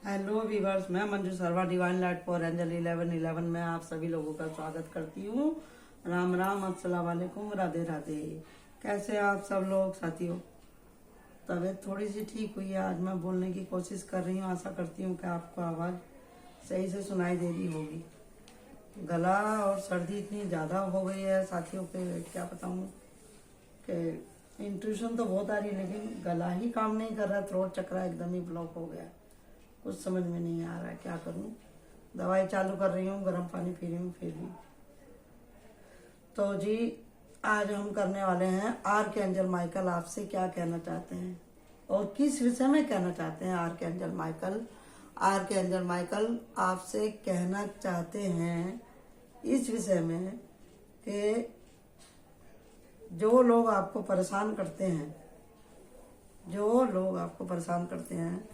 Hello viewers, मैं मंजू सर्वा divine light for angel 1111 में आप सभी लोगों का स्वागत करती हूँ। राम राम, अस्सलाम वालेकुम, राधे राधे। कैसे आप सब लोग साथियों? तबीयत थोड़ी सी ठीक हुई है। आज मैं बोलने की कोशिश कर रही हूँ। आशा करती हूँ कि आपको आवाज़ सही से सुनाई दे रही होगी। गला और सर्दी इतनी ज़्यादा हो गई है साथियों पे, क्या बताऊँ कि इंट्यूशन तो बहुत आ रही है, लेकिन गला ही काम नहीं कर रहा। थ्रोट चक्रा एकदम ही ब्लॉक हो गया। कुछ समझ में नहीं आ रहा है क्या करूं। दवाई चालू कर रही हूँ, गर्म पानी पी रही हूँ, फिर भी। तो जी, आज हम करने वाले हैं आर्कएंजल माइकल आपसे क्या कहना चाहते हैं और किस विषय में कहना चाहते हैं। आर्कएंजल माइकल आपसे कहना चाहते हैं इस विषय में कि जो लोग आपको परेशान करते हैं,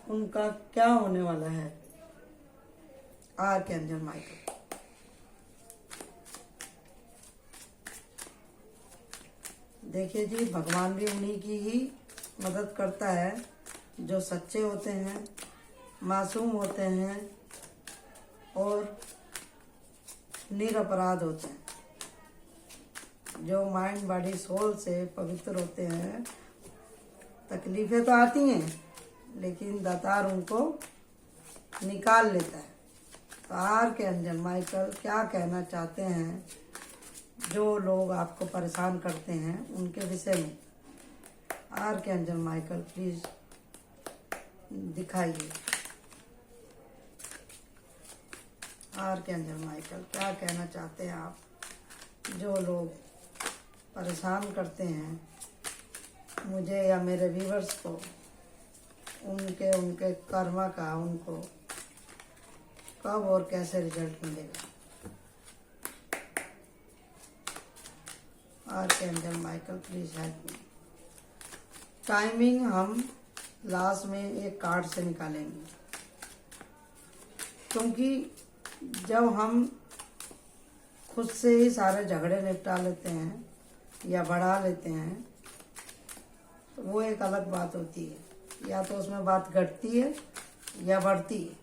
उनका क्या होने वाला है। आर्कएंजल माइकल देखिए जी, भगवान भी उन्हीं की ही मदद करता है जो सच्चे होते हैं, मासूम होते हैं और निरपराध होते हैं, जो माइंड बॉडी सोल से पवित्र होते हैं। तकलीफें तो आती हैं, लेकिन दातार उनको निकाल लेता है। तो आर्कएंजल माइकल क्या कहना चाहते हैं जो लोग आपको परेशान करते हैं उनके विषय में। आर्कएंजल माइकल प्लीज दिखाइए। आर्कएंजल माइकल क्या कहना चाहते हैं आप, जो लोग परेशान करते हैं मुझे या मेरे व्यूवर्स को, उनके कर्मा का उनको कब और कैसे रिजल्ट मिलेगा। Archangel Michael please help me. Timing हम लास्ट में एक कार्ड से निकालेंगे, क्योंकि जब हम खुद से ही सारे झगड़े निपटा लेते हैं या बढ़ा लेते हैं तो वो एक अलग बात होती है। या तो उसमें बात घटती है या बढ़ती है,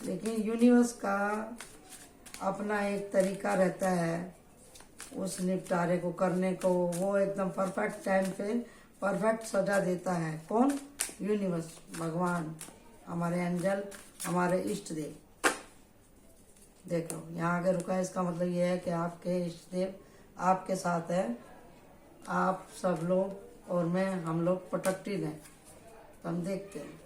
लेकिन यूनिवर्स का अपना एक तरीका रहता है उस निपटारे को करने को। वो एकदम परफेक्ट टाइम पे परफेक्ट सजा देता है। कौन? यूनिवर्स, भगवान, हमारे एंजल, हमारे इष्ट देव। देख लो, यहाँ आगे रुका है, इसका मतलब ये है कि आपके इष्ट देव आपके साथ है। आप सब लोग और मैं, हम लोग प्रोटेक्टेड हैं। तो हम देखते हैं,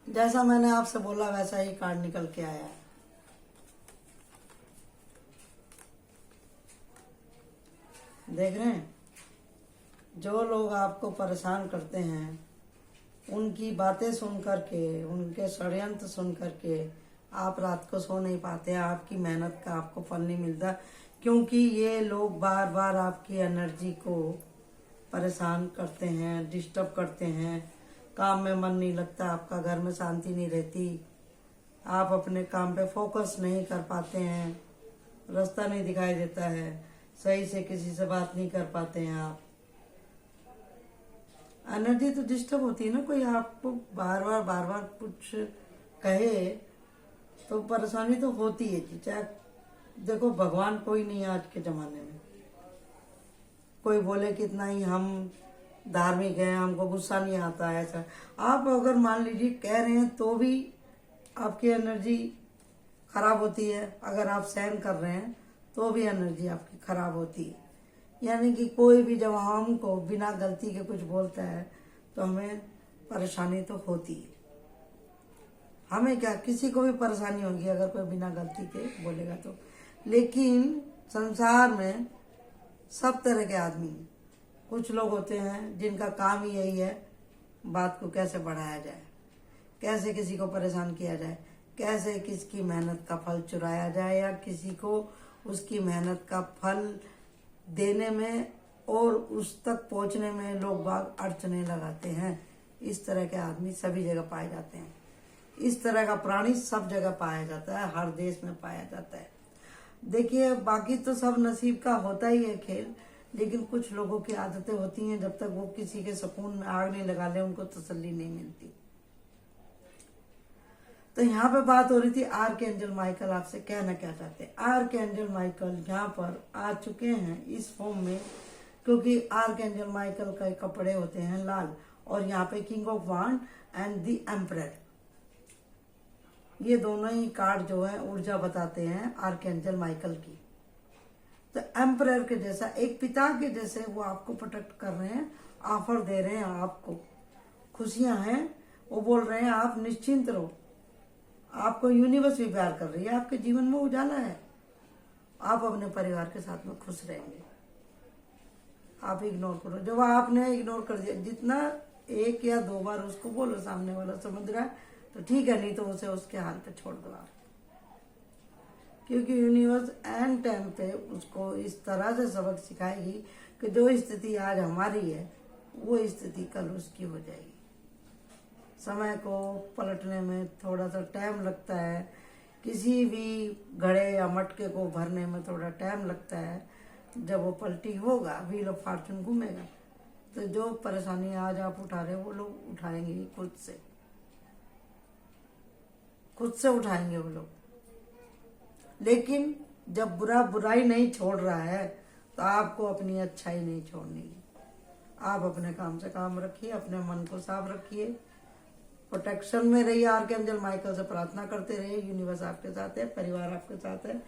जैसा मैंने आपसे बोला वैसा ही कार्ड निकल के आया है। देख रहे हैं, जो लोग आपको परेशान करते हैं उनकी बातें सुन करके, उनके षड्यंत्र सुन करके आप रात को सो नहीं पाते। आपकी मेहनत का आपको फल नहीं मिलता, क्योंकि ये लोग बार बार आपकी एनर्जी को परेशान करते हैं, डिस्टर्ब करते हैं। काम में मन नहीं लगता, आपका घर में शांति नहीं रहती, आप अपने काम पे फोकस नहीं कर पाते हैं, रास्ता नहीं दिखाई देता है, सही से किसी से बात नहीं कर पाते हैं आप। एनर्जी तो डिस्टर्ब होती है ना। कोई आपको बार बार कुछ कहे तो परेशानी तो होती है जी। चाहे देखो, भगवान कोई नहीं है आज के जमाने में। कोई बोले कितना ही हम धार्मिक हैं, हमको गुस्सा नहीं आता है, ऐसा आप अगर मान लीजिए कह रहे हैं तो भी आपकी एनर्जी खराब होती है। अगर आप सहन कर रहे हैं तो भी एनर्जी आपकी खराब होती है। यानी कि कोई भी जब हमको बिना गलती के कुछ बोलता है तो हमें परेशानी तो होती है। हमें क्या, किसी को भी परेशानी होगी अगर कोई बिना गलती के बोलेगा तो। लेकिन संसार में सब तरह के आदमी हैं। कुछ लोग होते हैं जिनका काम ही यही है, बात को कैसे बढ़ाया जाए, कैसे किसी को परेशान किया जाए, कैसे किसकी मेहनत का फल चुराया जाए, या किसी को उसकी मेहनत का फल देने में और उस तक पहुंचने में लोग बाग अड़चने लगाते हैं। इस तरह के आदमी सभी जगह पाए जाते हैं। इस तरह का प्राणी सब जगह पाया जाता है, हर देश में पाया जाता है। देखिए, बाकी तो सब नसीब का होता ही है खेल, लेकिन कुछ लोगों की आदतें होती हैं, जब तक वो किसी के सुकून में आग नहीं लगा ले उनको तसल्ली नहीं मिलती। तो यहाँ पे बात हो रही थी आर्क एंजल माइकल आपसे कहना क्या चाहते हैं। आर्क एंजल माइकल यहाँ पर आ चुके हैं इस फॉर्म में, क्योंकि आर्क एंजल माइकल के कपड़े होते हैं लाल, और यहाँ पे king of wand and the emperor, ये दोनों ही कार्ड जो है ऊर्जा बताते हैं आर्क एंजल माइकल की। तो एम्परर के जैसा, एक पिता के जैसे वो आपको प्रोटेक्ट कर रहे हैं, ऑफर दे रहे हैं, आपको खुशियां हैं, वो बोल रहे हैं आप निश्चिंत रहो, आपको यूनिवर्स भी प्यार कर रही है, आपके जीवन में उजाला है, आप अपने परिवार के साथ में खुश रहेंगे। आप इग्नोर करो, जब आपने इग्नोर कर दिया, जितना 1 या 2 बार उसको बोलो, सामने वाला समझ रहा है तो ठीक है, नहीं तो उसे उसके हाल पे छोड़ दो आप, क्योंकि यूनिवर्स एंड टाइम पे उसको इस तरह से सबक सिखाएगी कि जो स्थिति आज हमारी है वो स्थिति कल उसकी हो जाएगी। समय को पलटने में थोड़ा सा टाइम लगता है, किसी भी घड़े या मटके को भरने में थोड़ा टाइम लगता है, जब वो पलटी होगा, व्हील ऑफ फॉर्चून घूमेगा, तो जो परेशानी आज आप उठा रहे हो वो लोग उठाएंगे ही खुद से उठाएंगे वो लोग। लेकिन जब बुराई नहीं छोड़ रहा है तो आपको अपनी अच्छाई नहीं छोड़नी है। आप अपने काम से काम रखिए, अपने मन को साफ रखिए, प्रोटेक्शन में रहिए, आर्कएंजल माइकल से प्रार्थना करते रहिए, यूनिवर्स आपके साथ है, परिवार आपके साथ है,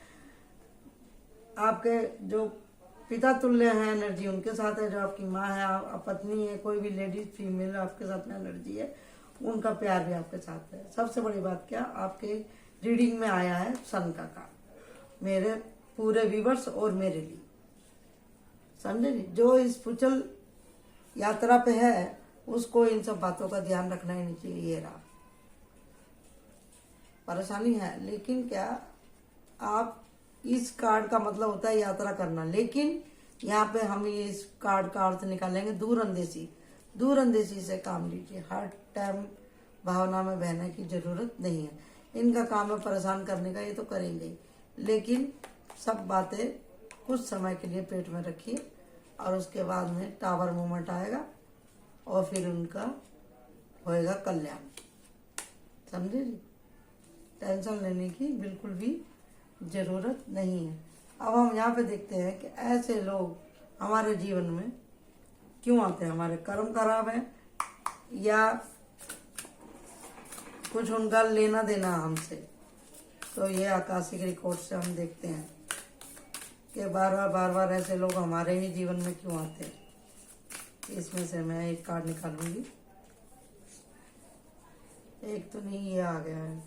आपके जो पिता तुल्य है एनर्जी उनके साथ है, जो आपकी माँ है, पत्नी है, कोई भी लेडीज फीमेल आपके साथ में एनर्जी है, उनका प्यार भी आपके साथ है। सबसे बड़ी बात क्या, आपके रीडिंग में आया है सन का कार्ड, मेरे पूरे व्यूवर्स और मेरे लिए, समझे जी। जो इस पुचल यात्रा पे है उसको इन सब बातों का ध्यान रखना ही नहीं चाहिए। ये रहा, परेशानी है, लेकिन क्या आप, इस कार्ड का मतलब होता है यात्रा करना, लेकिन यहाँ पे हम इस कार्ड का अर्थ निकालेंगे दूरअंदेशी से काम लीजिए। हर टाइम भावना में बहने की जरूरत नहीं है, इनका काम है परेशान करने का, ये तो करेंगे ही, लेकिन सब बातें कुछ समय के लिए पेट में रखिए, और उसके बाद में टावर मूवमेंट आएगा और फिर उनका होएगा कल्याण, समझे जी। टेंशन लेने की बिल्कुल भी जरूरत नहीं है। अब हम यहाँ पे देखते हैं कि ऐसे लोग हमारे जीवन में क्यों आते हैं, हमारे कर्म खराब है या कुछ उनका लेना देना हमसे। तो ये आकाशिक रिकॉर्ड से हम देखते हैं कि बार बार ऐसे लोग हमारे ही जीवन में क्यों आते हैं। इसमें से मैं एक कार्ड निकालूंगी, एक तो नहीं, ये आ गया है।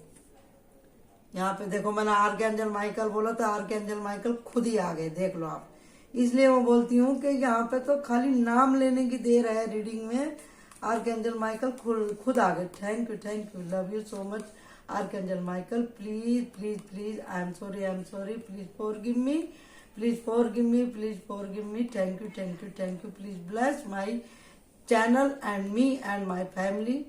यहाँ पे देखो, मैंने आर्कएंजल माइकल बोला था, आर्कएंजल माइकल खुद ही आ गए, देख लो आप। इसलिए मैं बोलती हूँ कि यहाँ पे तो खाली नाम लेने की देर है रीडिंग में, आर्कएंजल माइकल खुद आ गए। Thank you, love you so much archangel Michael. Please I am sorry, please forgive me, thank you, please bless my channel and me and my family,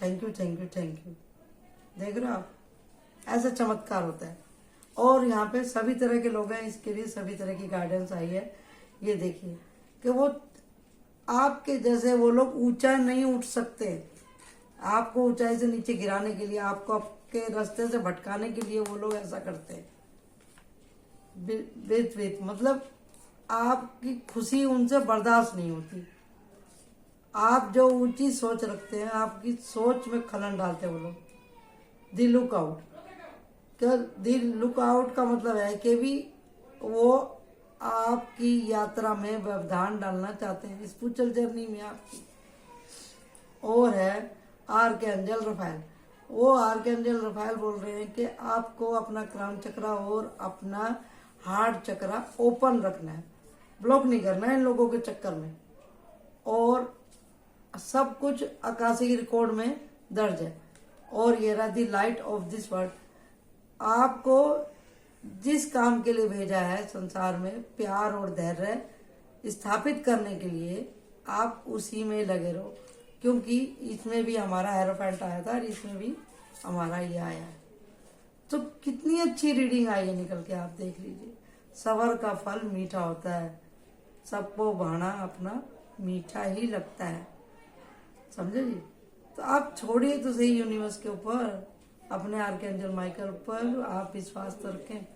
thank you. देख रहे हो आप, ऐसा चमत्कार होता है। और यहाँ पे सभी तरह के लोग हैं, इसके लिए सभी तरह की गाइडेंस आई है। ये देखिए कि वो आपके जैसे वो लोग ऊंचा नहीं उठ सकते, आपको ऊंचाई से नीचे गिराने के लिए, आपको आपके रास्ते से भटकाने के लिए वो लोग ऐसा करते हैं। मतलब आपकी खुशी उनसे बर्दाश्त नहीं होती। आप जो ऊंची सोच रखते हैं, आपकी सोच में खलन डालते हैं वो लोग। दी लुक आउट, क्या दी लुक आउट का मतलब है कि भी वो आपकी यात्रा में व्यवधान डालना चाहते हैं, इस पुचल जर्नी में आपकी। और है आर्कएंजल रफाएल, वो आर्कएंजल रफाएल बोल रहे हैं कि आपको अपना क्राउन चक्रा और अपना हार्ट चक्रा ओपन रखना है, ब्लॉक नहीं करना है इन लोगों के चक्कर में। और सब कुछ आकाशिक रिकॉर्ड में दर्ज है। और ये रहा दी लाइट ऑफ दिस वर्ल्ड, आपको जिस काम के लिए भेजा है संसार में, प्यार और धैर्य स्थापित करने के लिए, आप उसी में लगे रहो, क्योंकि इसमें भी हमारा हेरोफेंट आया था और इसमें भी हमारा ये आया है। तो कितनी अच्छी रीडिंग आई है निकल के, आप देख लीजिए। सबर का फल मीठा होता है, सबको भाना अपना मीठा ही लगता है, समझे जी। तो आप छोड़िए तो सही यूनिवर्स के ऊपर, अपने आर्कएंजल माइकल पर आप विश्वास तो रखें।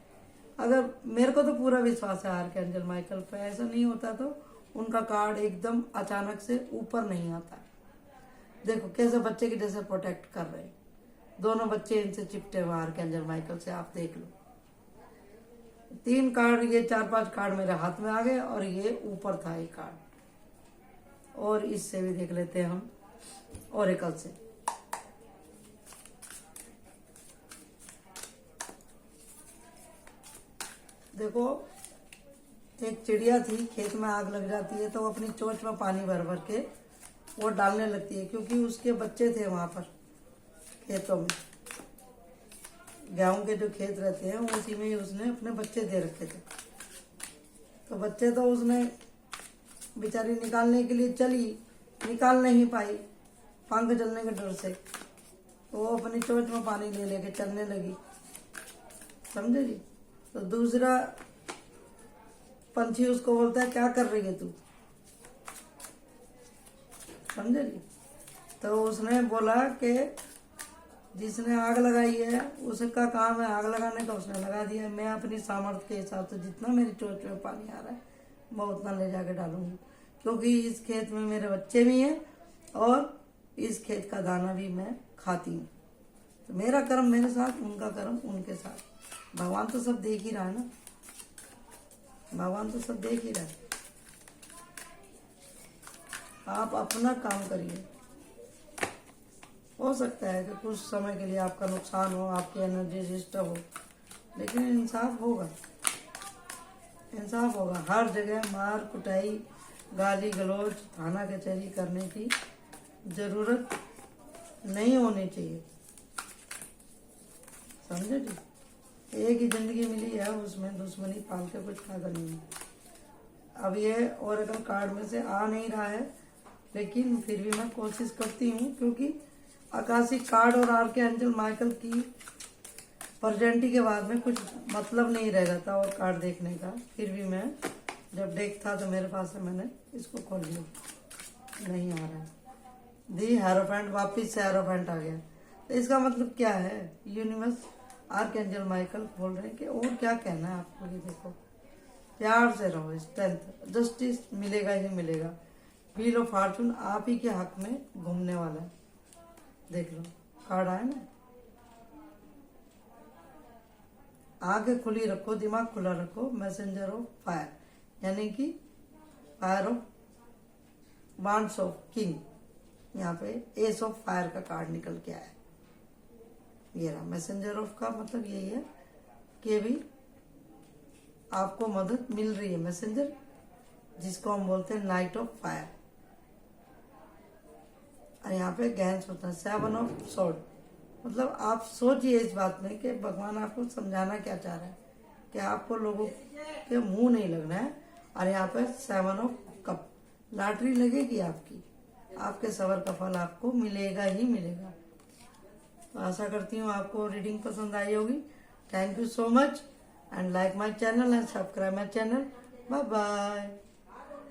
अगर मेरे को तो पूरा विश्वास है आर्कएंजल माइकल पर, ऐसा नहीं होता तो उनका कार्ड एकदम अचानक से ऊपर नहीं आता। देखो कैसे बच्चे की जैसे प्रोटेक्ट कर रहे हैं, दोनों बच्चे इनसे चिपटे हुए आर्कएंजल माइकल से, आप देख लो। 3 कार्ड, ये 4-5 कार्ड मेरे हाथ में आ गए और ये ऊपर था एक कार्ड। और इससे भी देख लेते हैं हम ओरेकल से। देखो एक चिड़िया थी, खेत में आग लग जाती है तो वो अपनी चोंच में पानी भर भर के वो डालने लगती है, क्योंकि उसके बच्चे थे वहां पर खेतों में। गेहूं के जो खेत रहते हैं उसी में ही उसने अपने बच्चे दे रखे थे। तो बच्चे तो उसने बेचारी निकालने के लिए चली, निकाल नहीं पाई पंख जलने के डर से। तो वो अपनी चोंच में पानी ले लेके चलने लगी, समझे जी। तो दूसरा पंछी उसको बोलता है क्या कर रही है तू, समझे जी। तो उसने बोला कि जिसने आग लगाई है उसका काम है आग लगाने का, उसने लगा दिया। मैं अपनी सामर्थ्य के हिसाब से जितना मेरी चोंच में पानी आ रहा है मैं उतना ले जाके डालूंगी, क्योंकि इस खेत में मेरे बच्चे भी हैं और इस खेत का दाना भी मैं खाती हूँ। तो मेरा कर्म मेरे साथ, उनका कर्म उनके साथ। भगवान तो सब देख ही रहा है ना, भगवान तो सब देख ही रहा है। आप अपना काम करिए। हो सकता है कि कुछ समय के लिए आपका नुकसान हो, आपकी एनर्जी डिस्टर्ब हो, लेकिन इंसाफ होगा, इंसाफ होगा। हर जगह मार कुटाई, गाली गलौज, थाना कचहरी करने की जरूरत नहीं होनी चाहिए, समझे जी। एक ही जिंदगी मिली है, उसमें दुश्मनी पाल के कुछ फायदा नहीं है। अब ये ओरेकल कार्ड में से आ नहीं रहा है, लेकिन फिर भी मैं कोशिश करती हूँ, क्योंकि आकाशिक कार्ड और आर्कएंजल माइकल की प्रेजेंटी के बाद में कुछ मतलब नहीं रह गया था और कार्ड देखने का। फिर भी मैं जब डेक था तो मेरे पास है, मैंने इसको खोल लिया, नहीं आ रहा है। दी हेरोफेंट, वापिस से हेरोफेंट आ गया। तो इसका मतलब क्या है, यूनिवर्स आर्कएंजल माइकल बोल रहे हैं कि और क्या कहना है आपको। ये देखो, प्यार से रहो, स्ट्रेंथ, जस्टिस मिलेगा ही मिलेगा। व्हील ऑफ फॉर्चून आप ही के हक में घूमने वाला है। देख लो कार्ड आया ना। आंखें खुली रखो, दिमाग खुला रखो। मैसेंजर ऑफ फायर, यानी कि fire of wands of king. यहाँ पे एस ऑफ फायर का कार्ड निकल के आया। ये रहा मैसेंजर ऑफ का मतलब यही है कि भी आपको मदद मिल रही है। मैसेंजर जिसको हम बोलते हैं नाइट ऑफ फायर। और यहाँ पे गैंस होता है 7 ऑफ सॉर्ड। मतलब आप सोचिए इस बात में कि भगवान आपको समझाना क्या चाह रहा है, कि आपको लोगों के मुंह नहीं लगना है। और यहाँ पे 7 ऑफ कप, लॉटरी लगेगी आपकी, आपके सबर का फल आपको मिलेगा ही मिलेगा। तो आशा करती हूँ आपको रीडिंग पसंद आई होगी। Thank you so much and like my channel and subscribe my channel. Bye bye.